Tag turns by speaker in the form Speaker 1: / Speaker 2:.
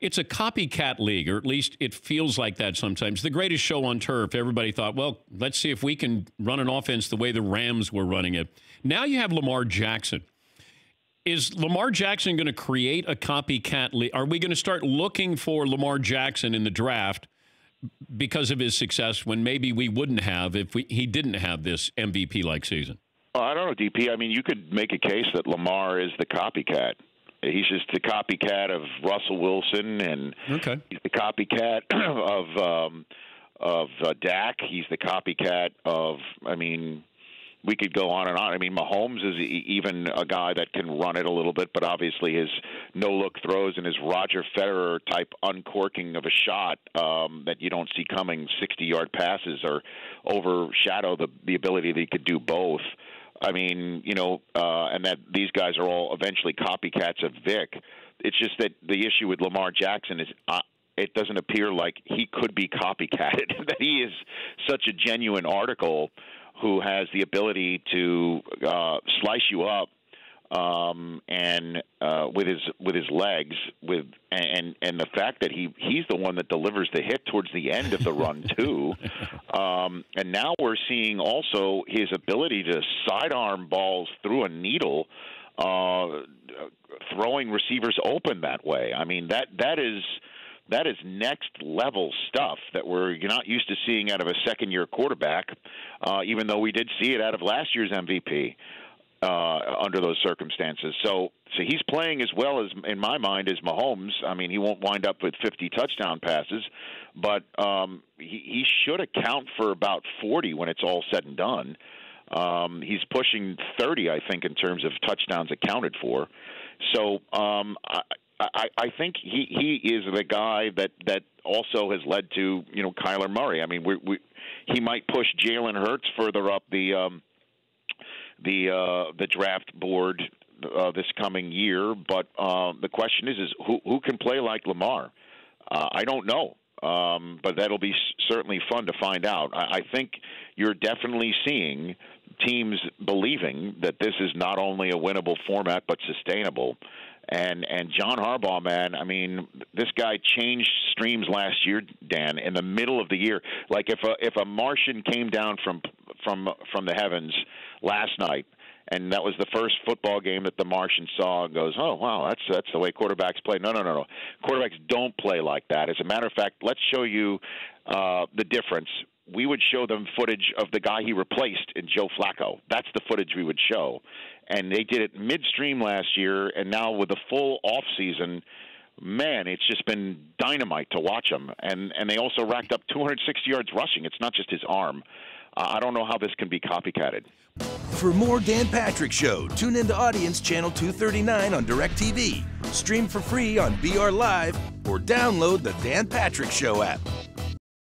Speaker 1: it's a copycat league, or at least it feels like that sometimes. The greatest show on turf, everybody thought, well, let's see if we can run an offense the way the Rams were running it. Now you have Lamar Jackson. Is Lamar Jackson going to create a copycat league? Are we going to start looking for Lamar Jackson in the draft because of his success when maybe we wouldn't have if he didn't have this MVP-like season?
Speaker 2: Well, I don't know, DP. I mean, you could make a case that Lamar is the copycat. He's just the copycat of Russell Wilson, and he's the copycat of Dak. He's the copycat of, I mean, we could go on and on. I mean, Mahomes is even a guy that can run it a little bit, but obviously his no-look throws and his Roger Federer-type uncorking of a shot that you don't see coming, 60-yard passes, or overshadow the ability that he could do both. I mean, and that these guys are all eventually copycats of Vic. It's just that the issue with Lamar Jackson is it doesn't appear like he could be copycatted, that he is such a genuine article who has the ability to slice you up and with his legs, and the fact that he's the one that delivers the hit towards the end of the run too, and now we're seeing also his ability to sidearm balls through a needle, throwing receivers open that way. I mean that is next level stuff that we're not used to seeing out of a second-year quarterback, even though we did see it out of last year's MVP. Under those circumstances. So he's playing as well as, in my mind, as Mahomes. I mean, he won't wind up with 50 touchdown passes, but he should account for about 40 when it's all said and done. He's pushing 30, I think, in terms of touchdowns accounted for. So I think he is the guy that also has led to, Kyler Murray. I mean, he might push Jalen Hurts further up the draft board this coming year, but the question is who can play like Lamar? I don't know, but that'll be certainly fun to find out. I think you're definitely seeing teams believing that this is not only a winnable format but sustainable. And John Harbaugh, man, I mean, this guy changed streams last year, Dan, in the middle of the year. Like if a Martian came down from the heavens last night, and that was the first football game that the Martian saw, and goes, oh, wow, that's the way quarterbacks play. No. Quarterbacks don't play like that. As a matter of fact, let's show you the difference. We would show them footage of the guy he replaced in Joe Flacco. That's the footage we would show. And they did it midstream last year, and now with the full offseason, man, it's just been dynamite to watch him. And they also racked up 260 yards rushing. It's not just his arm. I don't know how this can be copycatted.
Speaker 3: For more Dan Patrick Show, tune into Audience Channel 239 on DirecTV. Stream for free on BR Live or download the Dan Patrick Show app.